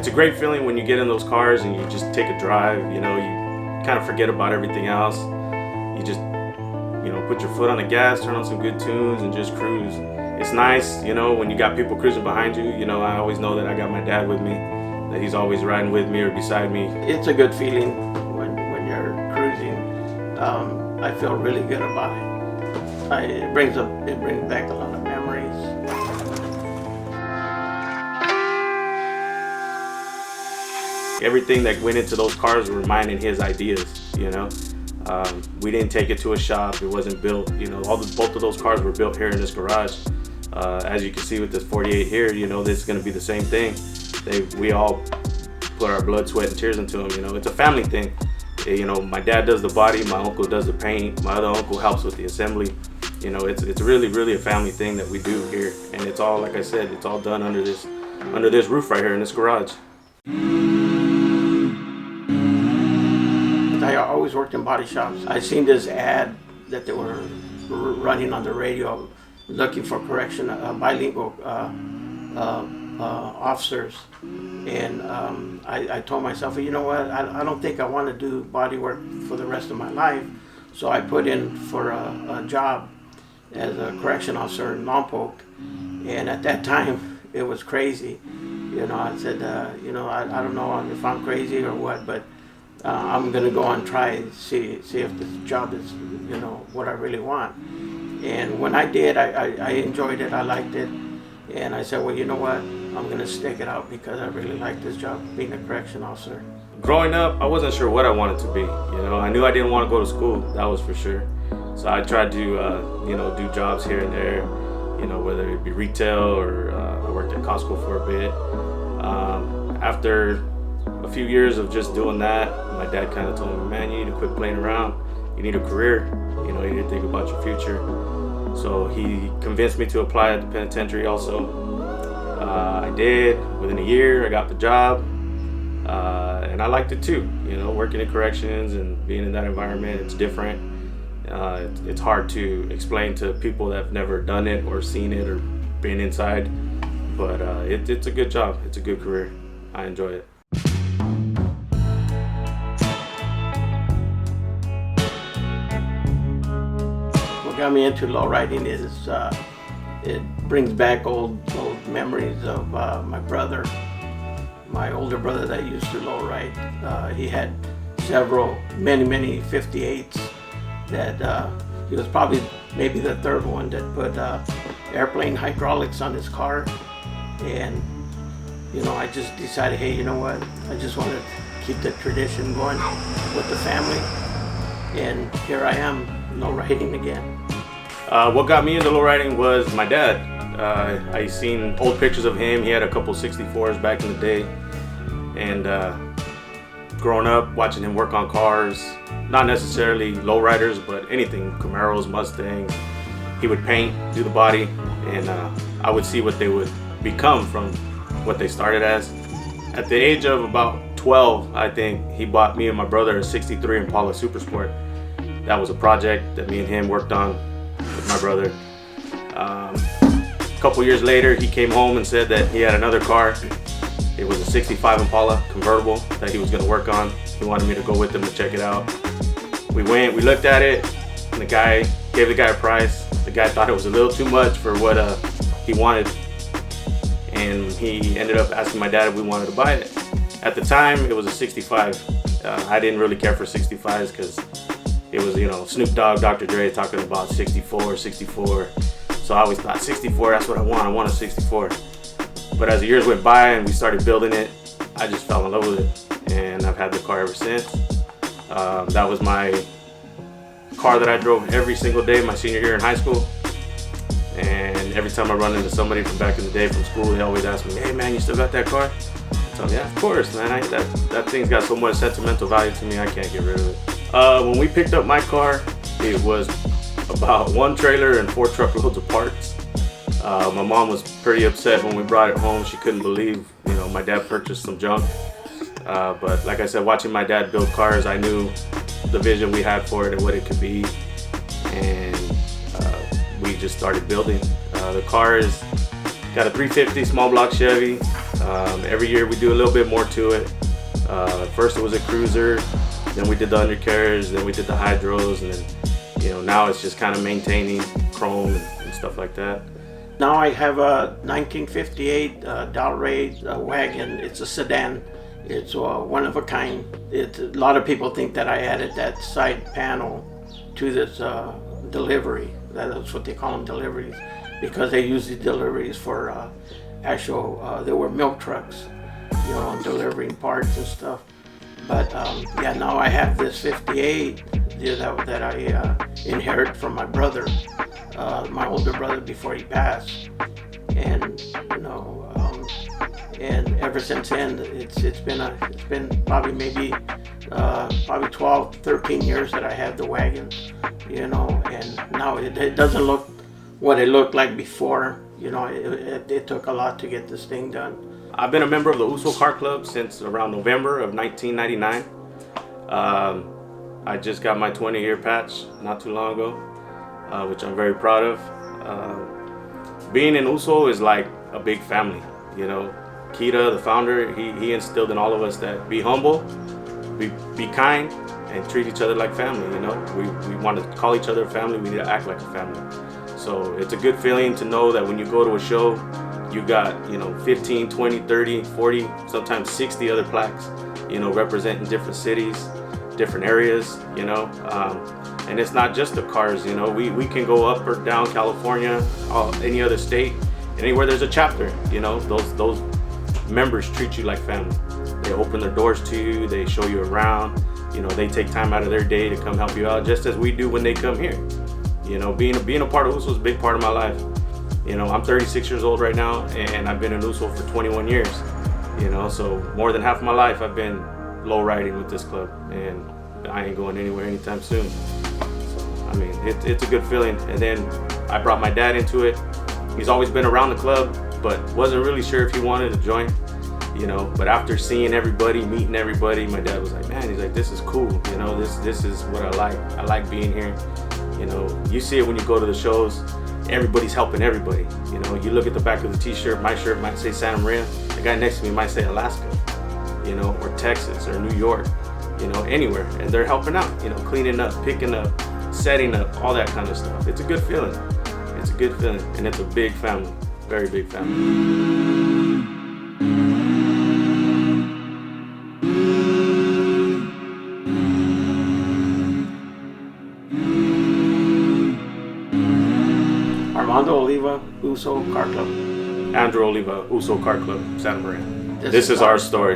it's a great feeling when you get in those cars and you just take a drive. You know, you kind of forget about everything else. You just, you know, put your foot on the gas, turn on some good tunes, and just cruise. It's nice, you know, when you got people cruising behind you. You know, I always know that I got my dad with me, that he's always riding with me or beside me. It's a good feeling when you're cruising. I feel really good about it. It brings back a lot of memories. Everything that went into those cars were mine and his ideas, you know. We didn't take it to a shop. It wasn't built, you know. Both of those cars were built here in this garage. As you can see with this 48 here, you know, this is going to be the same thing. We all put our blood, sweat, and tears into them. You know, it's a family thing. You know, my dad does the body, my uncle does the paint, my other uncle helps with the assembly. You know, it's really a family thing that we do here, and it's all, like I said, it's all done under this roof right here in this garage. I always worked in body shops. I seen this ad that they were running on the radio, looking for bilingual officers, and I told myself, you know what, I don't think I want to do body work for the rest of my life, so I put in for a job as a correction officer in Lompoc, and at that time it was crazy. You know, I said, you know, I don't know if I'm crazy or what, but I'm gonna go and try and see if this job is, you know, what I really want. And when I did, I enjoyed it, I liked it, and I said, well, you know what, I'm gonna stick it out because I really like this job, being a correction officer. Growing up, I wasn't sure what I wanted to be. You know, I knew I didn't want to go to school, that was for sure. So I tried to, you know, do jobs here and there, you know, whether it be retail or I worked at Costco for a bit. After a few years of just doing that, my dad kind of told me, man, you need to quit playing around. You need a career. You know, you need to think about your future. So he convinced me to apply at the penitentiary also. I did. Within a year, I got the job. And I liked it too. You know, working in corrections and being in that environment, it's different. It's hard to explain to people that have never done it or seen it or been inside. But it's a good job. It's a good career. I enjoy it. What got me into lowriding is it brings back old memories of my brother, my older brother that used to lowride. He had many 58s that he was probably maybe the third one that put airplane hydraulics on his car. And you know, I just decided, hey, you know what, I just want to keep the tradition going with the family, and here I am, lowriding again. What got me into lowriding was my dad. I seen old pictures of him. He had a couple 64s back in the day, and growing up watching him work on cars, not necessarily lowriders, but anything, Camaros, Mustangs. He would paint, do the body, and I would see what they would become from what they started as. At the age of about 12, I think, he bought me and my brother a 63 Impala Super Sport. That was a project that me and him worked on with my brother. A couple years later, he came home and said that he had another car. It was a 65 Impala convertible that he was gonna work on. He wanted me to go with him to check it out. We went, we looked at it, and the guy gave the guy a price. The guy thought it was a little too much for what he wanted. And he ended up asking my dad if we wanted to buy it. At the time, it was a 65. I didn't really care for 65s because it was, you know, Snoop Dogg, Dr. Dre talking about 64. So I always thought 64, that's what I want a 64. But as the years went by and we started building it, I just fell in love with it. And I've had the car ever since. That was my car that I drove every single day my senior year in high school. And every time I run into somebody from back in the day from school, they always ask me, hey man, you still got that car? I tell them, yeah, of course, man. That thing's got so much sentimental value to me, I can't get rid of it. When we picked up my car, it was about 1 trailer and 4 truckloads of parts. My mom was pretty upset when we brought it home. She couldn't believe, you know, my dad purchased some junk. But like I said, watching my dad build cars, I knew the vision we had for it and what it could be. And we just started building. The car is got a 350 small block Chevy, Every year we do a little bit more to it. First it was a cruiser, then we did the undercarriage, then we did the hydros, and then now it's just kind of maintaining chrome and stuff like that. Now I have a 1958 Dalray wagon. It's a sedan. It's one of a kind. A lot of people think that I added that side panel to this delivery. That's what they call them, deliveries, because they use the deliveries for actual. There were milk trucks, delivering parts and stuff. But now I have this 58 that I inherited from my brother, my older brother, before he passed, and and ever since then it's been probably maybe 12, 13 years that I had the wagon, and now it doesn't look what it looked like before. It took a lot to get this thing done. I've been a member of the Uso Car Club since around November of 1999. I just got my 20-year patch not too long ago, which I'm very proud of. Being in Uso is like a big family, Kita, the founder, he instilled in all of us that be humble, be kind, and treat each other like family. We want to call each other family. We need to act like a family. So it's a good feeling to know that when you go to a show, you got 15, 20, 30, 40, sometimes 60 other plaques, representing different cities, different areas, and it's not just the cars. We can go up or down California, any other state, anywhere there's a chapter. Those members treat you like family. They open their doors to you, they show you around, they take time out of their day to come help you out, just as we do when they come here. Being a part of Uso is a big part of my life. I'm 36 years old right now, and I've been in Uso for 21 years. So more than half of my life I've been low riding with this club, and I ain't going anywhere anytime soon. So it's a good feeling. And then I brought my dad into it. He's always been around the club, but wasn't really sure if he wanted to join. But after seeing everybody, meeting everybody, my dad was like, man, he's like, this is cool. This is what I like. I like being here. You see it when you go to the shows. Everybody's helping everybody. You look at the back of the t-shirt, my shirt might say Santa Maria, the guy next to me might say Alaska, or Texas or New York, anywhere, and they're helping out, cleaning up, picking up, setting up, all that kind of stuff. It's a good feeling. And it's a big family, very big family. Armando Oliva, Uso Car Club. Andrew Oliva, Uso Car Club, Santa Maria. This is our story.